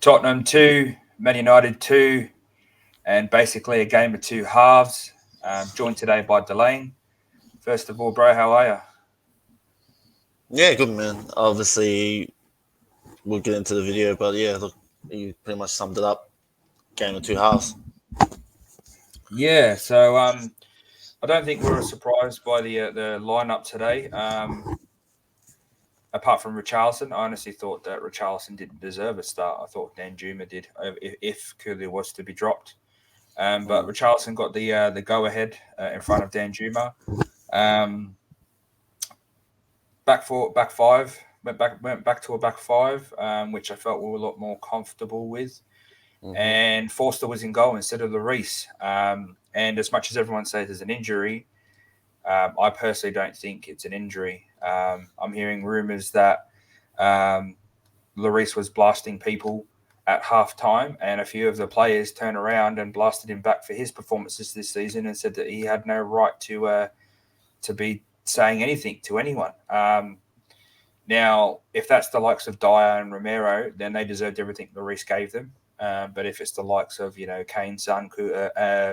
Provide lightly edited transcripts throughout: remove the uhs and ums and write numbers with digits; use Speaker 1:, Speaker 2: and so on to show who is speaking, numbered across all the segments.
Speaker 1: Tottenham 2, Man United 2, and basically a game of two halves. Joined today by Delane. First of all, bro, how are you?
Speaker 2: Yeah, good man. Obviously, we'll get into the video, but yeah, look, you pretty much summed it up. Game of two halves.
Speaker 1: Yeah, so I don't think we were surprised by the lineup today. Apart from Richarlison, I honestly thought that Richarlison didn't deserve a start. I thought Dan Juma did if Cooley was to be dropped. But
Speaker 2: Mm.
Speaker 1: Richarlison got the go ahead in front of Dan Juma. Um, back five went back to a back five, which I felt we were a lot more comfortable with.
Speaker 2: Mm-hmm.
Speaker 1: And Forster was in goal instead of Lloris. And as much as everyone says it's an injury, I personally don't think it's an injury. I'm hearing rumours that Lloris was blasting people at half time, and a few of the players turned around and blasted him back for his performances this season and said that he had no right to be saying anything to anyone. Now, if that's the likes of Dyer and Romero, then they deserved everything Lloris gave them. But if it's the likes of Kane, Son,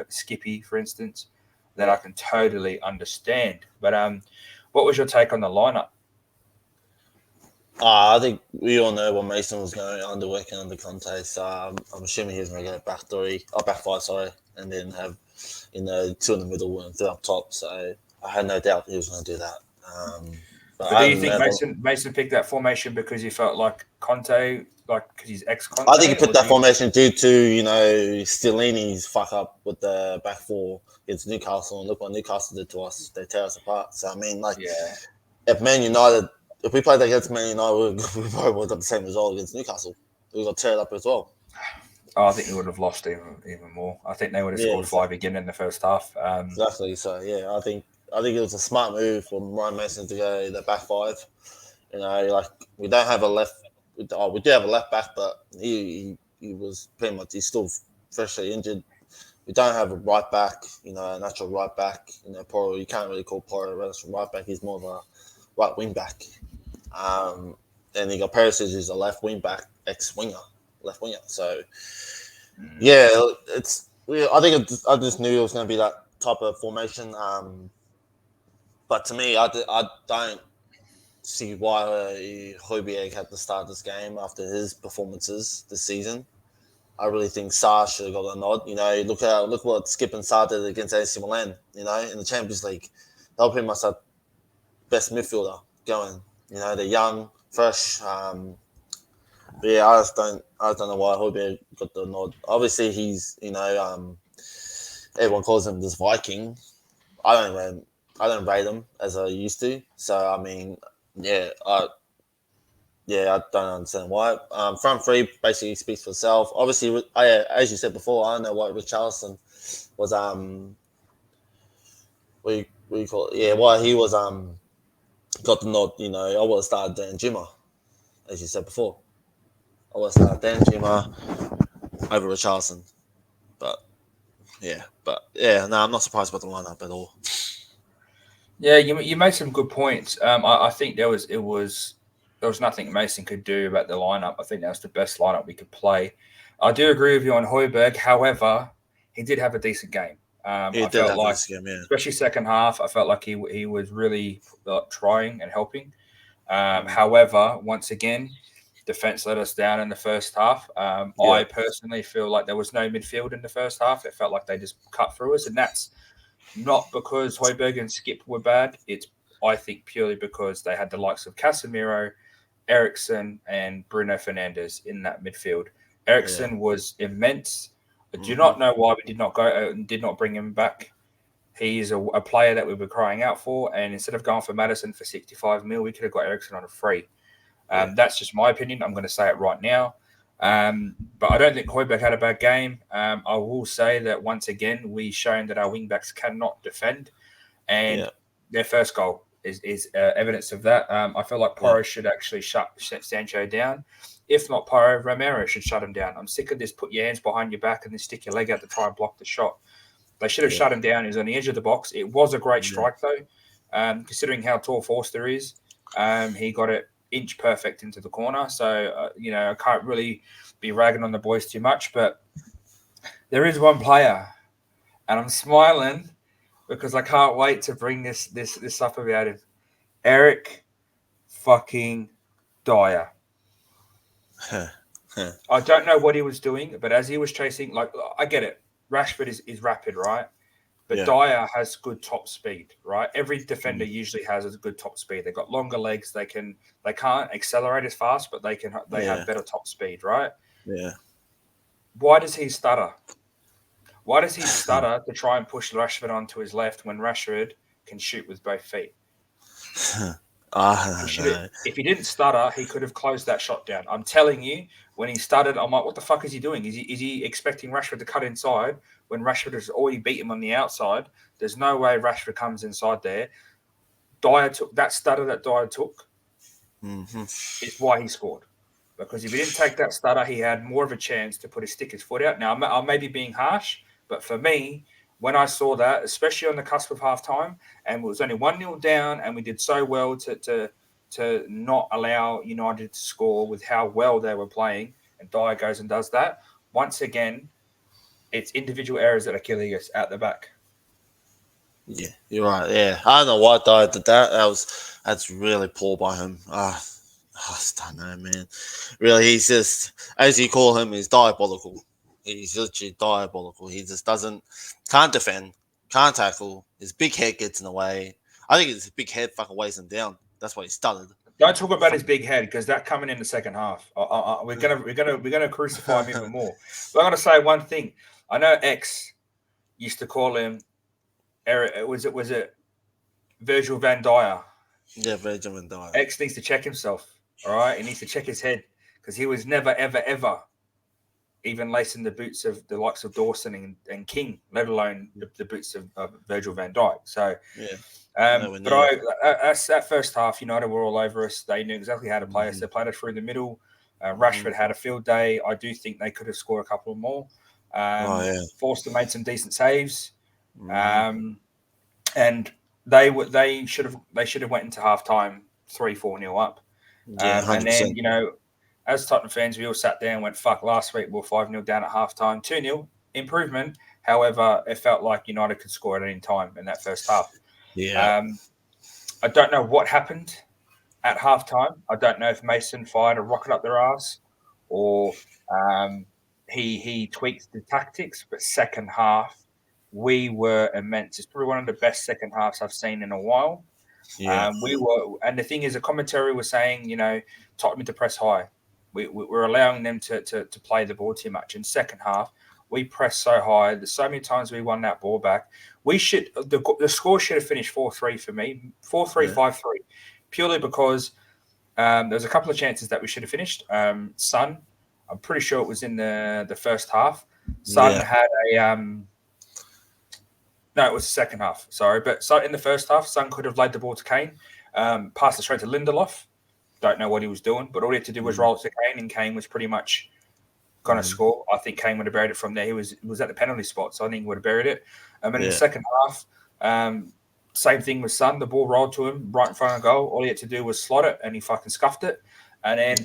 Speaker 1: Skippy, for instance, then I can totally understand. But what was your take on the lineup?
Speaker 2: I think we all know what Mason was going under working under Conte, so I'm assuming he's going to go back three, back five, sorry, and then have two in the middle and three up top. So I had no doubt he was going to do that. But
Speaker 1: But
Speaker 2: I
Speaker 1: do you
Speaker 2: don't
Speaker 1: think
Speaker 2: know.
Speaker 1: Mason picked that formation because he felt like Conte, like because he's ex
Speaker 2: I think he
Speaker 1: Conte,
Speaker 2: put
Speaker 1: or do
Speaker 2: that
Speaker 1: you?
Speaker 2: formation due to Stellini's fuck up with the back four against Newcastle, and look what Newcastle did to us. They tear us apart. So I mean, like,
Speaker 1: Yeah,
Speaker 2: if Man United, if we played against Man United, we probably would have got the same result against Newcastle. We got teared up as well.
Speaker 1: I think we would have lost even more. I think they would have
Speaker 2: Yeah,
Speaker 1: scored five again in the first half.
Speaker 2: exactly. So yeah, I think it was a smart move from Ryan Mason to go the back five. Like we don't have a left. We do have a left back, but he was pretty much he's still freshly injured. We don't have a right back, a natural right back. Poro, you can't really call Poro a natural right back. He's more of a right wing back. And you got Perisic, who's a left wing back, left winger. So yeah, I just knew it was going to be that type of formation. But to me, I don't see why Højbjerg had to start this game after his performances this season. I really think Sarr should have got a nod. Look what Skip and Sarr did against AC Milan. In the Champions League, they'll pretty much have best midfielder going. They're young, fresh. But yeah, I just don't know why Højbjerg got the nod. Obviously, he's everyone calls him this Viking. I don't rate him as I used to. So I mean, yeah, I don't understand why. Front three basically speaks for itself. Obviously, as you said before, I don't know why Richarlison was we call it, yeah, why he was got the nod. I would have started Dan Jimmer, as you said before. I would have started Dan Jimmer over Richarlison, but no, I'm not surprised about the lineup at all.
Speaker 1: yeah, you made some good points. I think there was nothing Mason could do about the lineup. I think that was the best lineup we could play. I do agree with you on Højbjerg. However, he did have a decent game.
Speaker 2: He
Speaker 1: I
Speaker 2: did
Speaker 1: felt
Speaker 2: have
Speaker 1: like,
Speaker 2: this game, yeah.
Speaker 1: especially second half, I felt like he was really trying and helping.
Speaker 2: Mm.
Speaker 1: However, once again, defense let us down in the first half.
Speaker 2: Yeah,
Speaker 1: I personally feel like there was no midfield in the first half. It felt like they just cut through us, and that's not because Højbjerg and Skip were bad. It's, I think, purely because they had the likes of Casemiro, Ericsson, and Bruno Fernandes in that midfield.
Speaker 2: yeah.
Speaker 1: Ericsson was immense. I do
Speaker 2: Hmm.
Speaker 1: not know why we did not go and did not bring him back. He is a player that we were crying out for, and instead of going for Madison for 65 mil, we could have got Ericsson on a free.
Speaker 2: Yeah,
Speaker 1: That's just my opinion. I'm going to say it right now. But I don't think Højbjerg had a bad game. I will say that once again, we shown that our wingbacks cannot defend, and
Speaker 2: yeah,
Speaker 1: their first goal is evidence of that. I feel like
Speaker 2: yeah,
Speaker 1: Porro should actually shut Sancho down. If not Porro, Romero should shut him down. I'm sick of this. Put your hands behind your back and then stick your leg out to try and block the shot. They should have
Speaker 2: yeah,
Speaker 1: shut him down. He was on the edge of the box. It was a great
Speaker 2: yeah,
Speaker 1: strike though, considering how tall Forster is. He got it inch perfect into the corner. So, I can't really be ragging on the boys too much. But there is one player, and I'm smiling because I can't wait to bring this up about him. Eric fucking Dyer. I don't know what he was doing, but as he was chasing, like I get it. Rashford is rapid, right? But
Speaker 2: Yeah.
Speaker 1: Dyer has good top speed, right? Every defender
Speaker 2: Mm.
Speaker 1: usually has a good top speed. They've got longer legs. They can't accelerate as fast, but they have
Speaker 2: Yeah.
Speaker 1: better top speed, right?
Speaker 2: Yeah.
Speaker 1: Why does he stutter? Why does he stutter to try and push Rashford onto his left when Rashford can shoot with both feet?
Speaker 2: I
Speaker 1: He
Speaker 2: don't
Speaker 1: should have.
Speaker 2: know.
Speaker 1: If he didn't stutter, he could have closed that shot down. I'm telling you, when he stuttered, I'm like, what the fuck is he doing? Is he expecting Rashford to cut inside when Rashford has already beat him on the outside? There's no way Rashford comes inside there. Dyer took that stutter that Dyer took
Speaker 2: Mm-hmm.
Speaker 1: is why he scored. Because if he didn't take that stutter, he had more of a chance to put his foot out. Now, I may be being harsh, but for me, when I saw that, especially on the cusp of half time, and it was only 1-0 down, and we did so well to not allow United to score with how well they were playing, and Dyer goes and does that. Once again, it's individual errors that are killing us at the back.
Speaker 2: Yeah, you're right. Yeah, I don't know why Dyer did that. That's really poor by him. I just don't know, man. Really, he's just, as you call him, he's diabolical. He's literally diabolical. He just can't defend, can't tackle. His big head gets in the way. I think his big head fucking weighs him down. That's why he stuttered.
Speaker 1: Don't talk about his big head because that coming in the second half, we're gonna crucify him even more. But I'm gonna say one thing. I know X used to call him Eric. Was it Virgil Van Dyer?
Speaker 2: Yeah, Benjamin Dyer.
Speaker 1: X needs to check himself. All right, he needs to check his head because he was never ever ever even lacing the boots of the likes of Dawson and King, let alone the boots of Virgil Van Dijk. So.
Speaker 2: Yeah, nowhere
Speaker 1: But
Speaker 2: near.
Speaker 1: that first half, United were all over us. They knew exactly how to play us.
Speaker 2: Mm-hmm.
Speaker 1: They played us through the middle.
Speaker 2: Mm-hmm.
Speaker 1: Rashford had a field day. I do think they could have scored a couple more.
Speaker 2: Oh yeah.
Speaker 1: Forster made some decent saves,
Speaker 2: Mm-hmm.
Speaker 1: um, and they should have went into half time 3-4-0 up.
Speaker 2: Yeah,
Speaker 1: And
Speaker 2: 100%.
Speaker 1: then as Tottenham fans, we all sat there and went, "Fuck!" Last week we were 5-0 down at half time, 2-0 improvement. However, it felt like United could score at any time in that first half.
Speaker 2: Yeah.
Speaker 1: Um, I don't know what happened at halftime. I don't know if Mason fired a rocket up their ass or um, he tweaked the tactics. But second half, we were immense. It's probably one of the best second halves I've seen in a while.
Speaker 2: Yeah.
Speaker 1: We were, and the thing is, the commentary was saying, Tottenham to press high. We're allowing them to play the ball too much. In second half, we pressed so high. There's so many times we won that ball back. The score should have finished 4-3 for me, 4-3,
Speaker 2: Yeah.
Speaker 1: 5-3, purely because there's a couple of chances that we should have finished. Son, I'm pretty sure it was in the first half. Son
Speaker 2: Yeah.
Speaker 1: had no, it was the second half. Sorry, but so in the first half, Son could have laid the ball to Kane, passed it straight to Lindelof. Don't know what he was doing, but all he had to do was
Speaker 2: Mm,
Speaker 1: roll it to Kane, and Kane was pretty much going to
Speaker 2: mm,
Speaker 1: score. I think Kane would have buried it from there. He was at the penalty spot, so I think he would have buried it. And in the
Speaker 2: yeah.
Speaker 1: second half, same thing with Son. The ball rolled to him right in front of goal. All he had to do was slot it, and he fucking scuffed it. And then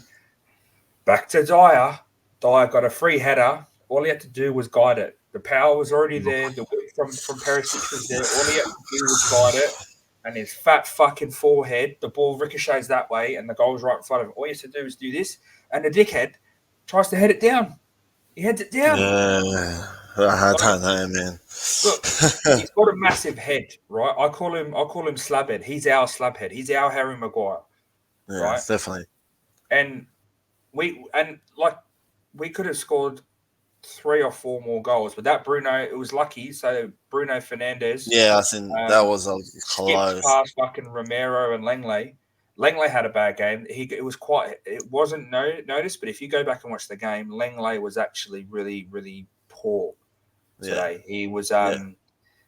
Speaker 1: back to Dyer. Dyer got a free header. All he had to do was guide it. The power was already there. The width from Perisic was there. All he had to do was guide it. And his fat fucking forehead, the ball ricochets that way, and the goal's right in front of him. All he has to do is do this, and the dickhead tries to head it down. He heads it down.
Speaker 2: Yeah. I
Speaker 1: Like,
Speaker 2: don't know, man.
Speaker 1: look, he's got a massive head, right? I call him slabhead. He's our slabhead. He's our Harry Maguire,
Speaker 2: Yeah,
Speaker 1: right?
Speaker 2: definitely.
Speaker 1: And we could have scored 3 or 4 more goals, but that Bruno, it was lucky. So Bruno Fernandez
Speaker 2: Yeah, I think that
Speaker 1: um,
Speaker 2: was a
Speaker 1: skipped
Speaker 2: close.
Speaker 1: past fucking Romero and Langley. Langley had a bad game. It wasn't noticed, but if you go back and watch the game, Langley was actually really really poor
Speaker 2: Yeah,
Speaker 1: today. He was
Speaker 2: yeah,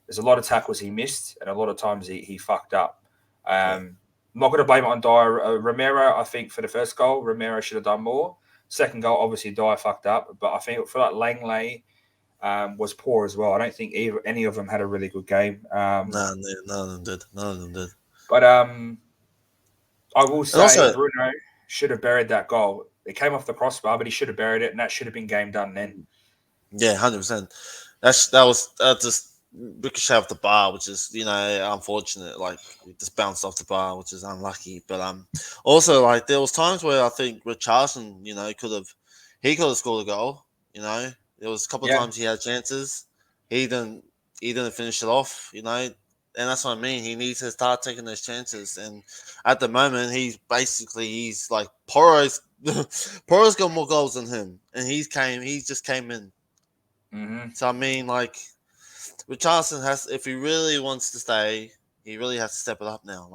Speaker 1: there's a lot of tackles he missed, and a lot of times he fucked up.
Speaker 2: yeah,
Speaker 1: I'm not going to blame it on Dyer. Romero, I think for the first goal, Romero should have done more. Second goal, obviously Dyer fucked up, but I think for that Langley was poor as well. I don't think any of them had a really good game.
Speaker 2: none of them did. None of them did.
Speaker 1: But I will
Speaker 2: And
Speaker 1: say
Speaker 2: also,
Speaker 1: Bruno should have buried that goal. It came off the crossbar, but he should have buried it, and that should have been game done then.
Speaker 2: yeah, 100%. That just ricochet off the bar, which is unfortunate. Like it just bounced off the bar, which is unlucky. But also like there was times where I think Richarlison, he could have scored a goal. You know, there was a couple of
Speaker 1: Yeah.
Speaker 2: times he had chances. He didn't he didn't finish it off. And that's what I mean. He needs to start taking those chances. And at the moment, he's like Poro's. Poro's got more goals than him, and he just came in.
Speaker 1: Mm-hmm.
Speaker 2: So I mean, like, Richardson has, if he really wants to stay, he really has to step it up now.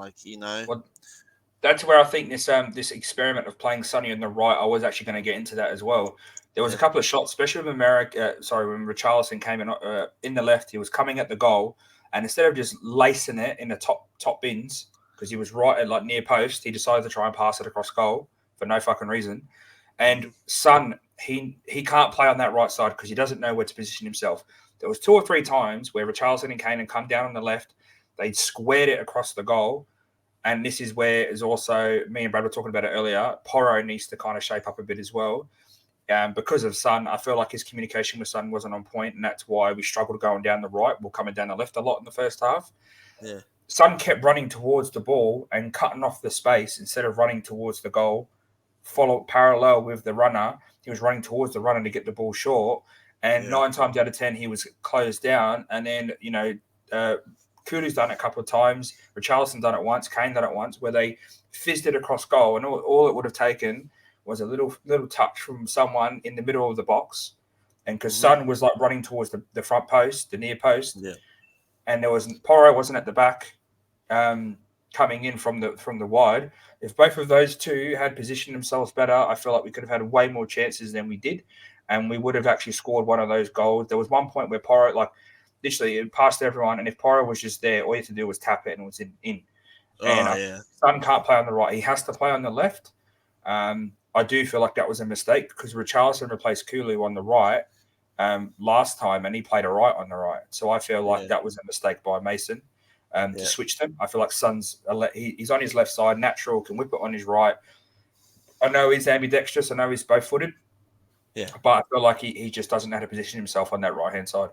Speaker 1: Well, that's where I think this experiment of playing Sonny on the right, I was actually going to get into that as well. There was a
Speaker 2: Yeah,
Speaker 1: couple of shots, especially when when Richarlison came in the left, he was coming at the goal, and instead of just lacing it in the top bins because he was right at like near post, he decided to try and pass it across goal for no fucking reason. And
Speaker 2: hmm
Speaker 1: Son, he can't play on that right side because he doesn't know where to position himself. There was two or three times where Richarlison and Kane had come down on the left, they'd squared it across the goal, and this is where is also me and Brad were talking about it earlier. Porro needs to kind of shape up a bit as well. Because of Son, I feel like his communication with Son wasn't on point, and that's why we struggled going down the right. We're coming down the left a lot in the first half.
Speaker 2: yeah,
Speaker 1: Son kept running towards the ball and cutting off the space instead of running towards the goal. Follow parallel with the runner, he was running towards the runner to get the ball short, and
Speaker 2: yeah,
Speaker 1: 9 times out of 10 he was closed down. And then uh, Kudu's done it a couple of times. Richarlison done it once. Kane done it once, where they fizzed it across goal, and all it would have taken was a little touch from someone in the middle of the box, and because
Speaker 2: hmm
Speaker 1: Son was like running towards the front post, the near post,
Speaker 2: yeah,
Speaker 1: and there was Porro wasn't at the back, um, coming in from the wide. If both of those two had positioned themselves better, I feel like we could have had way more chances than we did, and we would have actually scored one of those goals. There was one point where Porro, like, literally it passed everyone, and if Porro was just there, all you had to do was tap it and it was in. And
Speaker 2: oh yeah,
Speaker 1: Son can't play on the right; he has to play on the left. I do feel like that was a mistake because Richarlison replaced Kulu on the right last time, and he played a right on the right. So I feel like
Speaker 2: yeah,
Speaker 1: that was a mistake by Mason to
Speaker 2: yeah,
Speaker 1: switch them. I feel like Son's he's on his left side, natural, can whip it on his right. I know he's ambidextrous. I know he's both footed,
Speaker 2: yeah.
Speaker 1: but I feel like he just doesn't know how to position himself on that right hand side.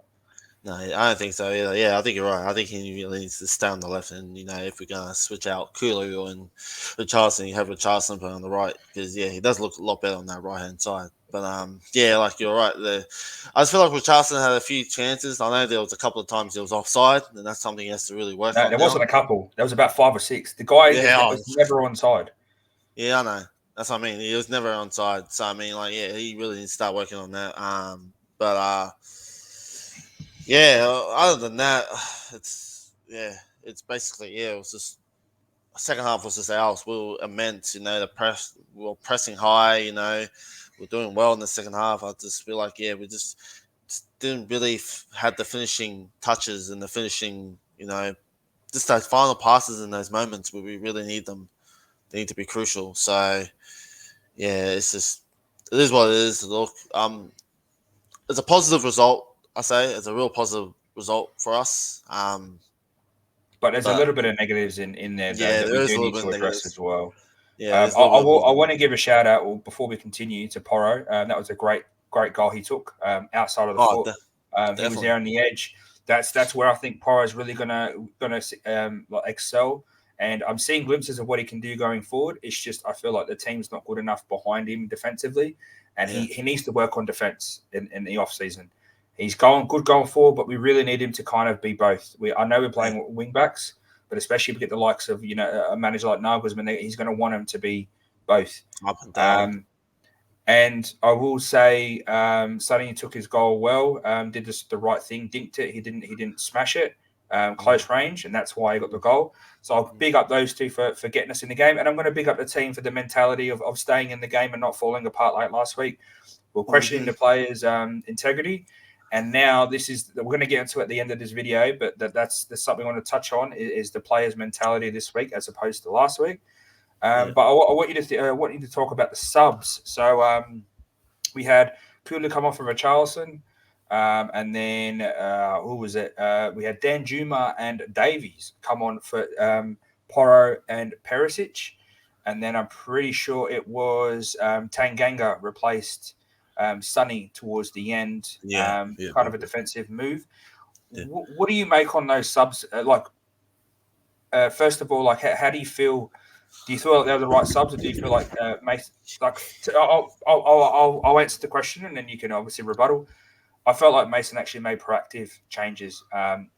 Speaker 2: No, I don't think so either. Yeah, I think you're right. I think he really needs to stay on the left, and if we're gonna switch out Kulu and Richardson, you have Richardson put on the right because he does look a lot better on that right hand side. But yeah, like you're right. I just feel like Richardson had a few chances. I know there was a couple of times he was offside, and that's something he has to really work
Speaker 1: No,
Speaker 2: on
Speaker 1: there
Speaker 2: now.
Speaker 1: wasn't a couple. There was about 5 or 6. The guy
Speaker 2: Yeah,
Speaker 1: was never onside.
Speaker 2: yeah, I know. That's what I mean. He was never on side. So I mean, like, yeah, he really needs to start working on that. But yeah. Other than that, it's basically it was just second half was just ours. We were immense. We were pressing high. We're doing well in the second half. I just feel like we just didn't really had the finishing touches and the finishing. Just those final passes in those moments where we really need them. They need to be crucial. So yeah, it is what it is. Look, it's a positive result. I say it's a real positive result for us.
Speaker 1: But there's a
Speaker 2: But
Speaker 1: little bit of negatives in there though
Speaker 2: yeah,
Speaker 1: that
Speaker 2: there
Speaker 1: we
Speaker 2: is
Speaker 1: do
Speaker 2: a little
Speaker 1: need
Speaker 2: bit
Speaker 1: to
Speaker 2: of
Speaker 1: address
Speaker 2: negatives.
Speaker 1: as well.
Speaker 2: Yeah, there's a little bit of
Speaker 1: I
Speaker 2: positive.
Speaker 1: want to give a shout out before we continue to Porro. That was a great goal he took outside of the
Speaker 2: Oh,
Speaker 1: foot. He was there
Speaker 2: definitely.
Speaker 1: on the edge. That's where I think Porro is really gonna like excel. And I'm seeing glimpses of what he can do going forward. It's just I feel like the team's not good enough behind him defensively, and
Speaker 2: Yeah.
Speaker 1: he needs to work on defense in the off season. He's going good going forward, but we really need him to kind of be both. I know we're
Speaker 2: Yeah.
Speaker 1: playing wing backs, but especially if we get the likes of a manager like Nagelsmann, he's going to want him to be both.
Speaker 2: Up and down.
Speaker 1: Um, and I will say, Sonny took his goal well. Did the right thing, dinked it. He didn't smash it.
Speaker 2: Mm,
Speaker 1: Close range, and that's why he got the goal. So I'll
Speaker 2: mm,
Speaker 1: big up those two for getting us in the game, and I'm going to big up the team for the mentality of staying in the game and not falling apart like last week. We're questioning
Speaker 2: mm-hmm.
Speaker 1: the players' integrity, and now this is we're going to get into at the end of this video, but that's something I want to touch on is the players' mentality this week as opposed to last week.
Speaker 2: Yeah.
Speaker 1: But I want you to talk about the subs. So we had Kula come off of a Charleston, and then who was it? We had Dan Juma and Davies come on for Porro and Perisic. and then I'm pretty sure it was Tanganga replaced Sonny towards the end,
Speaker 2: Yeah, yeah,
Speaker 1: kind of a defensive move.
Speaker 2: yeah.
Speaker 1: What do you make on those subs? First of all, like how do you feel? Do you feel like they're the right subs, or do you feel like Mason? Like, I'll answer the question, and then you can obviously rebuttal. I felt like Mason actually made proactive changes.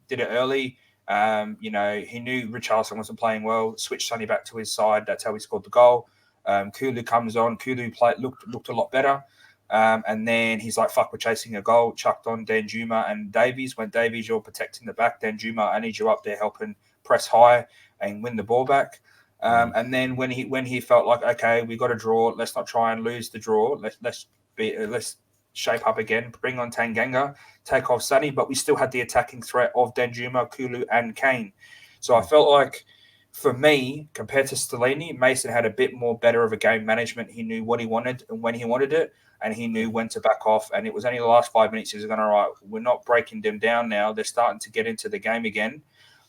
Speaker 1: Did it early. He knew Richarlison wasn't playing well. Switched Sonny back to his side. That's how he scored the goal. Kulu comes on. Kulu looked a lot better. And then he's like, "Fuck, we're chasing a goal." Chucked on Danjuma and Davies. When Davies, you're protecting the back. Danjuma, I need you up there helping press high and win the ball back. And then when he felt like, okay, we got a draw. Let's not try and lose the draw. Let's shape up again. Bring on Tanganga, take off Sonny, but we still had the attacking threat of Danjuma, Kulu, and Kane. So I felt like, for me, compared to Stellini, Mason had a bit more better of a game management. He knew what he wanted and when he wanted it, and he knew when to back off. And it was only the last 5 minutes he was going, all right, we're not breaking them down now. They're starting to get into the game again.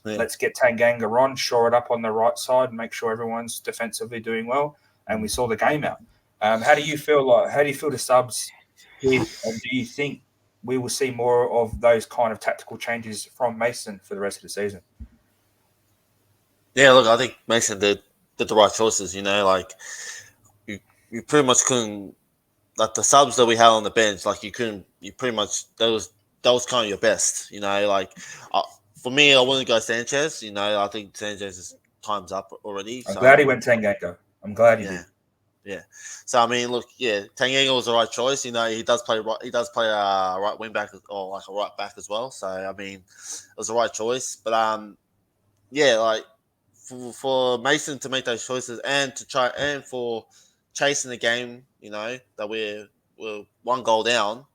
Speaker 2: Yeah.
Speaker 1: Let's get Tanganga on, shore it up on the right side, make sure everyone's defensively doing well. And we saw the game out. How do you feel the subs did, and do you think we will see more of those kind of tactical changes from Mason for the rest of the season?
Speaker 2: Yeah, look, I think Mason did the right choices. Like you pretty much couldn't, like the subs that we had on the bench, like you pretty much that was kind of your best. Like for me, I wouldn't go Sanchez. I think Sanchez's time's up already.
Speaker 1: I'm
Speaker 2: So
Speaker 1: glad he went Tanganga. I'm glad he
Speaker 2: yeah.
Speaker 1: did.
Speaker 2: Yeah, so I mean, look, yeah, Tanganga was the right choice. He does play right. He does play right wing back or like a right back as well. So I mean, it was the right choice. But yeah, like for Mason to make those choices and to try and for chasing the game, that we're 1 goal down,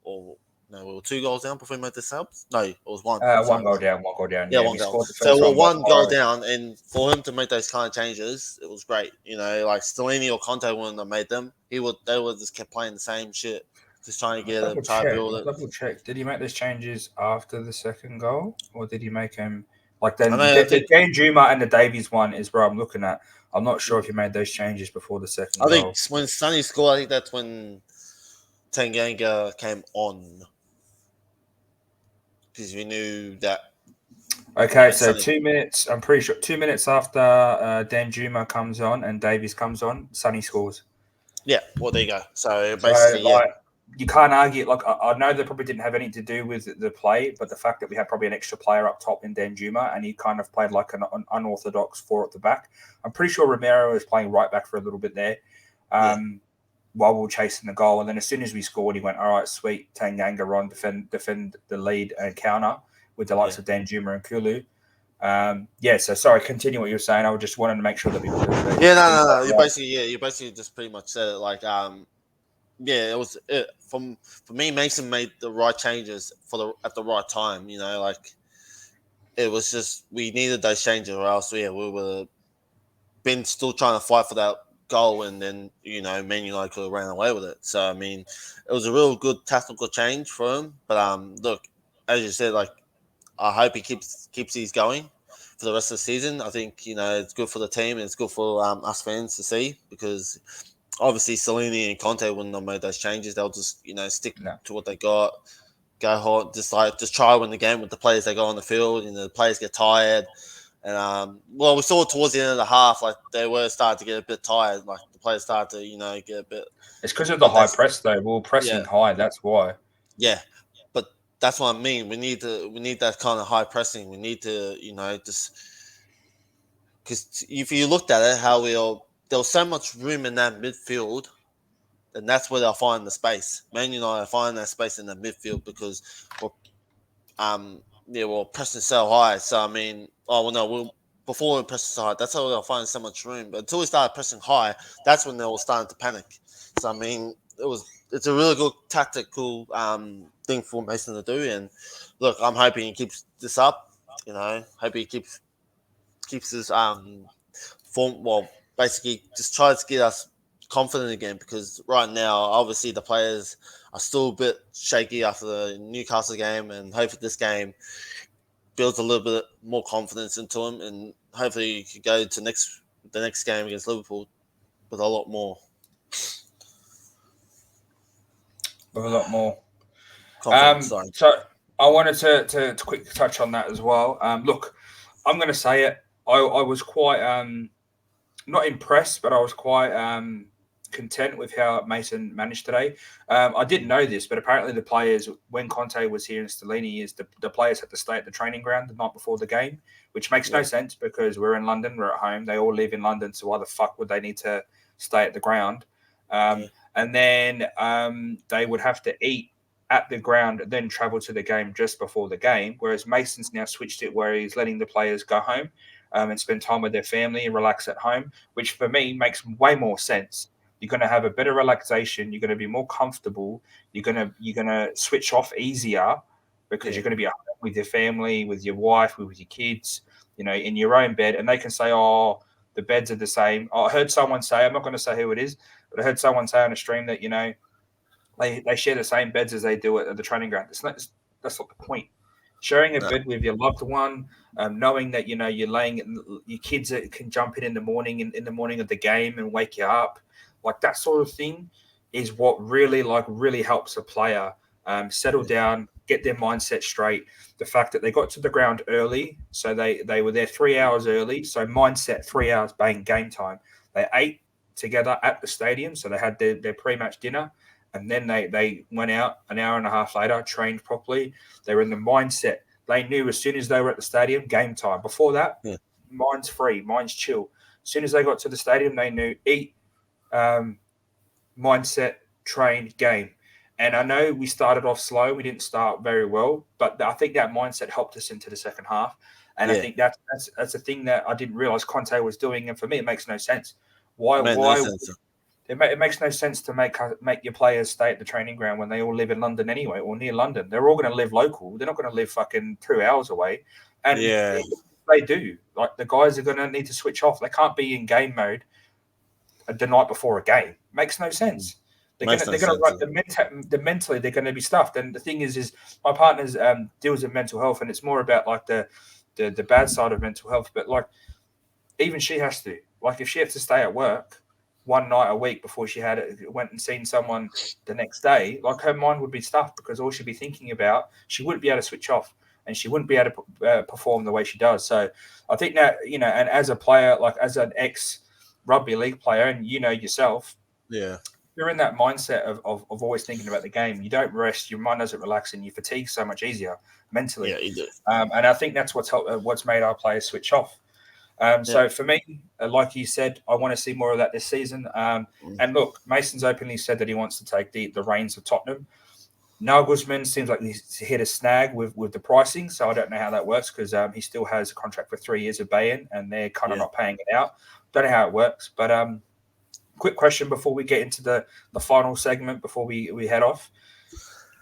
Speaker 2: or no, we were 2 goals down before we made the subs. No, it was one.
Speaker 1: One
Speaker 2: Sorry.
Speaker 1: goal down, one goal down.
Speaker 2: Yeah,
Speaker 1: Yeah,
Speaker 2: one
Speaker 1: we
Speaker 2: goal.
Speaker 1: scored the
Speaker 2: So
Speaker 1: first
Speaker 2: we're
Speaker 1: one.
Speaker 2: 1 goal down, and for him to make those kind of changes, it was great. Like Stellini or Conte wouldn't have made them. They would just kept playing the same shit, just trying to get him, try to build it.
Speaker 1: Double check. Did he make those changes after the second goal, or did he make them like
Speaker 2: I
Speaker 1: then?
Speaker 2: know. I
Speaker 1: The
Speaker 2: think.
Speaker 1: Dan Juma and the Davies one is where I'm looking at. I'm not sure if he made those changes before the second
Speaker 2: I think
Speaker 1: goal.
Speaker 2: when Sonny scored, I think that's when Tanganga came on because we knew that.
Speaker 1: Okay, so
Speaker 2: Sonny.
Speaker 1: 2 minutes. I'm pretty sure 2 minutes after Dan Juma comes on and Davies comes on, Sonny scores.
Speaker 2: Yeah. Well, there you go. So
Speaker 1: So
Speaker 2: basically, yeah.
Speaker 1: like you can't argue. Like I know that probably didn't have anything to do with the play, but the fact that we had probably an extra player up top in Danjuma and he kind of played like an unorthodox four at the back. I'm pretty sure Romero was playing right back for a little bit there,
Speaker 2: Yeah.
Speaker 1: while we were chasing the goal. And then as soon as we scored, he went, "All right, sweet, Tanganga on defend the lead and counter with the likes of Danjuma and Kulu." So sorry, continue what you were saying. I just wanted to make sure that we got
Speaker 2: No. You basically just pretty much said it. Like, it was for me. Mason made the right changes at the right time. Like it was just we needed those changes, or else we were been still trying to fight for that goal, and then Man United could have ran away with it. So I mean, it was a real good tactical change for him. But look, as you said, like I hope he keeps these going for the rest of the season. I think it's good for the team and it's good for us fans to see because obviously Salini and Conte wouldn't have made those changes. They'll just stick
Speaker 1: no.
Speaker 2: to what they got, go hard, just try to win the game with the players they got on the field. The players get tired, and we saw towards the end of the half like they were starting to get a bit tired. Like the players started to get a bit.
Speaker 1: It's because of the high press though. We were pressing
Speaker 2: Yeah,
Speaker 1: high. That's why.
Speaker 2: yeah, but that's what I mean. We need that kind of high pressing. We need to just because if you looked at it, how there was so much room in that midfield, and that's where they'll find the space. Man United find that space in the midfield because we're pressing so high. So I mean, before we press so high, that's how they'll find so much room. But until we started pressing high, that's when they were starting to panic. So I mean, it's a really good tactical thing for Mason to do. And look, I'm hoping he keeps this up. Hope he keeps his form. Well, basically, just tries to get us confident again because right now, obviously, the players are still a bit shaky after the Newcastle game, and hopefully, this game builds a little bit more confidence into them, and hopefully, you can go to next the next game against Liverpool with a lot more
Speaker 1: with a lot more.
Speaker 2: confidence. Sorry.
Speaker 1: So I wanted to quickly touch on that as well. Look, I'm going to say it. I was quite not impressed, but I was quite content with how Mason managed today. I didn't know this, but apparently the players, when Conte was here in Stellini, is the players had to stay at the training ground the night before the game, which makes no
Speaker 2: Yeah.
Speaker 1: sense because we're in London, we're at home. They all live in London, so why the fuck would they need to stay at the ground?
Speaker 2: Yeah.
Speaker 1: And then they would have to eat at the ground, then travel to the game just before the game. Whereas Mason's now switched it where he's letting the players go home and spend time with their family and relax at home, which for me makes way more sense. You're going to have a better relaxation. You're going to be more comfortable. You're going to switch off easier because
Speaker 2: Yeah.
Speaker 1: you're going to be at home with your family, with your wife, with your kids, in your own bed, and they can say, "Oh, the beds are the same." I heard someone say, I'm not going to say who it is, but I heard someone say on a stream that they share the same beds as they do at the training ground. That's not the point. Sharing a
Speaker 2: No.
Speaker 1: bed with your loved one, knowing that you're laying your kids can jump in the morning in the morning of the game and wake you up, like that sort of thing, is what really helps a player settle
Speaker 2: Yeah.
Speaker 1: down, get their mindset straight. The fact that they got to the ground early, so they were there 3 hours early, so mindset 3 hours, bang, game time. They ate together at the stadium, so they had their pre-match dinner, and then they went out an hour and a half later, trained properly. They were in the mindset. They knew as soon as they were at the stadium, game time. Before that,
Speaker 2: Yeah.
Speaker 1: mind's free, mind's chill. As soon as they got to the stadium, they knew eat, um, mindset, train, game. And I know we started off slow. We didn't start very well, but I think that mindset helped us into the second half. And I
Speaker 2: Yeah.
Speaker 1: think that's a thing that I didn't realize Conte was doing. And for me, it makes no sense.
Speaker 2: It
Speaker 1: Why
Speaker 2: made no
Speaker 1: why
Speaker 2: sense.
Speaker 1: it makes no sense to make your players stay at the training ground when they all live in London anyway, or near London. They're all going to live local. They're not going to live fucking 2 hours away. And
Speaker 2: Yeah.
Speaker 1: if they do, like the guys are going to need to switch off. They can't be in game mode the night before a game. Makes no sense.
Speaker 2: Makes no
Speaker 1: They're gonna
Speaker 2: sense.
Speaker 1: the mentally they're gonna be stuffed. And the thing is my partner's deals with mental health, and it's more about like the bad side of mental health. But like even she has to, like, if she has to stay at work one night a week before she went and seen someone the next day, like her mind would be stuffed because all she'd be thinking about, she wouldn't be able to switch off and she wouldn't be able to perform the way she does. So I think that, and as a player, like as an ex rugby league player, and yourself,
Speaker 2: Yeah.
Speaker 1: you're in that mindset of always thinking about the game. You don't rest, your mind doesn't relax, and you fatigue so much easier mentally.
Speaker 2: Yeah. You do.
Speaker 1: And I think that's what's made our players switch off.
Speaker 2: Yeah.
Speaker 1: So for me, like you said, I want to see more of that this season. And look, Mason's openly said that he wants to take the reins of Tottenham. Nagelsmann seems like he's hit a snag with the pricing, so I don't know how that works because he still has a contract for 3 years of Bayern, and they're kind of
Speaker 2: Yeah.
Speaker 1: not paying it out. Don't know how it works, but quick question before we get into the final segment before we head off.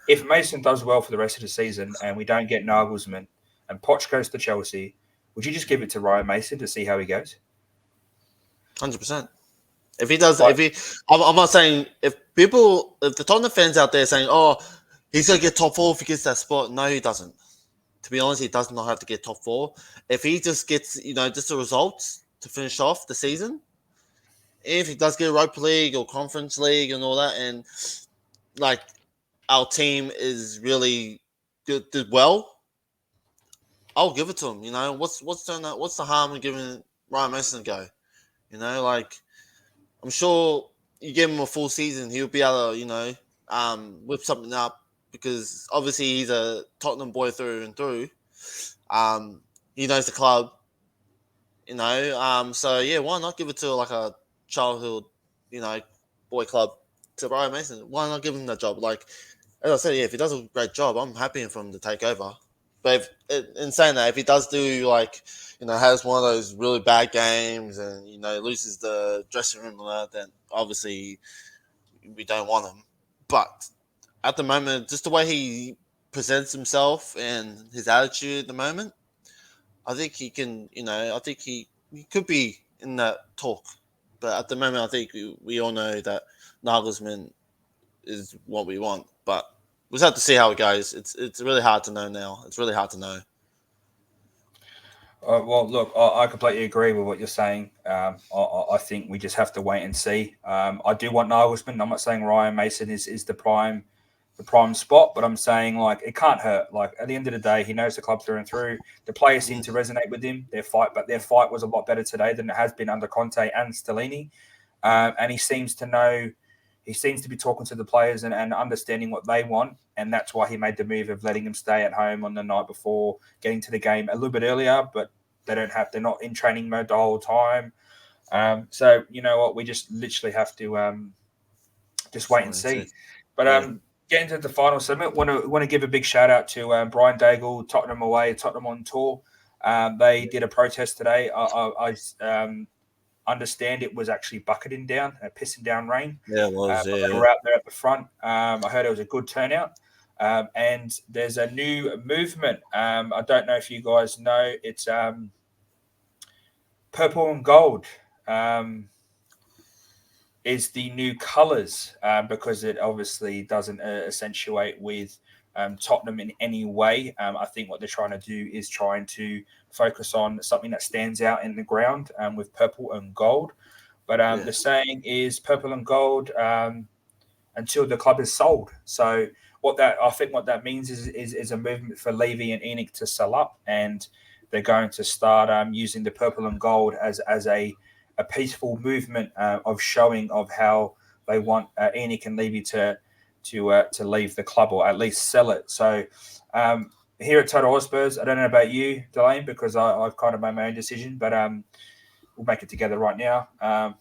Speaker 1: If Mason does well for the rest of the season and we don't get Nagelsmann and Poch goes to Chelsea, would you just give it to Ryan Mason to see how he goes?
Speaker 2: 100%. If he does,
Speaker 1: Like,
Speaker 2: I'm not saying if the Tottenham fans out there saying, "Oh, he's gonna get top four if he gets that spot," no, he doesn't. To be honest, he does not have to get top four. If he just gets, just the results to finish off the season, if he does get Europa League or Conference League and all that, and like our team is really good, did well, I'll give it to him. What's the harm in giving Ryan Mason a go? Like I'm sure you give him a full season, he'll be able to, whip something up because obviously he's a Tottenham boy through and through. He knows the club, So yeah, why not give it to like a childhood, boy club to Brian Mason? Why not give him that job? Like as I said, yeah, if he does a great job, I'm happy for him to take over. But in saying that, if he does do like, has one of those really bad games and loses the dressing room and that, then obviously we don't want him. But at the moment, just the way he presents himself and his attitude at the moment, I think he can. I think he could be in that talk. But at the moment, I think we all know that Nagelsmann is what we want. But we'll just have to see how it goes. It's really hard to know now. It's really hard to know.
Speaker 1: Well, look, I completely agree with what you're saying. I think we just have to wait and see. I do want Nagelsmann. I'm not saying Ryan Mason is the prime spot, but I'm saying like it can't hurt. Like at the end of the day, he knows the club through and through. The players seem to resonate with him. Their fight was a lot better today than it has been under Conte and Stellini. And he seems to be talking to the players and understanding what they want. And that's why he made the move of letting them stay at home on the night before, getting to the game a little bit earlier, but they're not in training mode the whole time. So you know what, we just literally have to just wait and see. But
Speaker 2: Yeah.
Speaker 1: getting to the final segment, want to give a big shout out to Brian Daigle, Tottenham away, Tottenham on tour. They did a protest today. I understand it was actually bucketing down, pissing down rain.
Speaker 2: Yeah, it was.
Speaker 1: But they
Speaker 2: Yeah.
Speaker 1: were out there at the front. I heard it was a good turnout. And there's a new movement. I don't know if you guys know. It's purple and gold. Is the new colours because it obviously doesn't accentuate with Tottenham in any way. I think what they're trying to do is trying to focus on something that stands out in the ground with purple and gold. But the saying is purple and gold until the club is sold. So what that means is a movement for Levy and Enoch to sell up, and they're going to start using the purple and gold as a peaceful movement of showing of how they want Enoch and Levy to leave the club or at least sell it. So here at Total Hotspurs, I don't know about you, Delane, because I've kind of made my own decision, but we'll make it together right now. I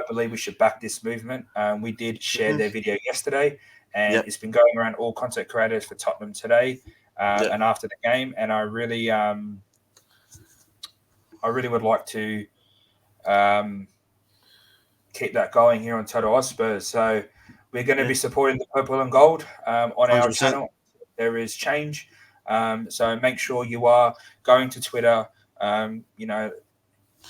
Speaker 1: believe we should back this movement. We did share their video yesterday, and it's been going around all content creators for Tottenham today and after the game. And I really would like to keep that going here on Total Hotspurs. So we're going to be supporting the purple and gold on our
Speaker 2: 100%.
Speaker 1: channel. There is change. So make sure you are going to Twitter,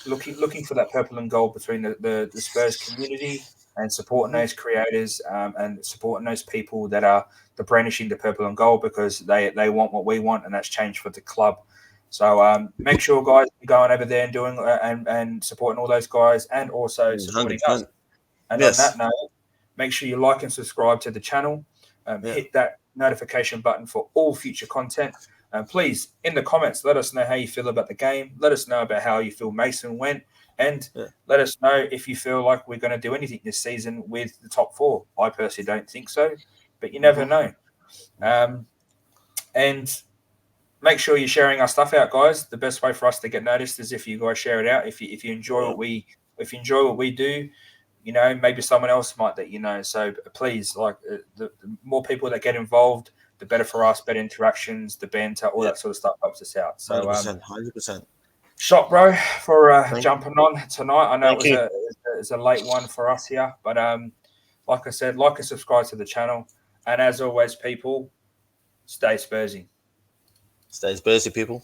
Speaker 1: looking for that purple and gold between the Spurs community and supporting those creators and supporting those people that are the brandishing the purple and gold because they want what we want, and that's change for the club. So make sure, guys, you're going over there and doing and supporting all those guys and also supporting us.
Speaker 2: 100%.
Speaker 1: And on that note, make sure you like and subscribe to the channel. Hit that notification button for all future content. Please, in the comments, let us know how you feel about the game. Let us know about how you feel Mason went. And let us know if you feel like we're going to do anything this season with the top four. I personally don't think so, but you never know. And make sure you're sharing our stuff out, guys. The best way for us to get noticed is if you guys share it out. If you enjoy what we do, maybe someone else might that So please, the more people that get involved, the better for us. Better interactions, the banter, all that sort of stuff helps us out. So
Speaker 2: 100%.
Speaker 1: Shot, bro, for jumping on tonight. I know
Speaker 2: Thank
Speaker 1: it's a late one for us here, but like I said, like and subscribe to the channel, and as always, people, stay Spursy.
Speaker 2: Stay Spursy, people.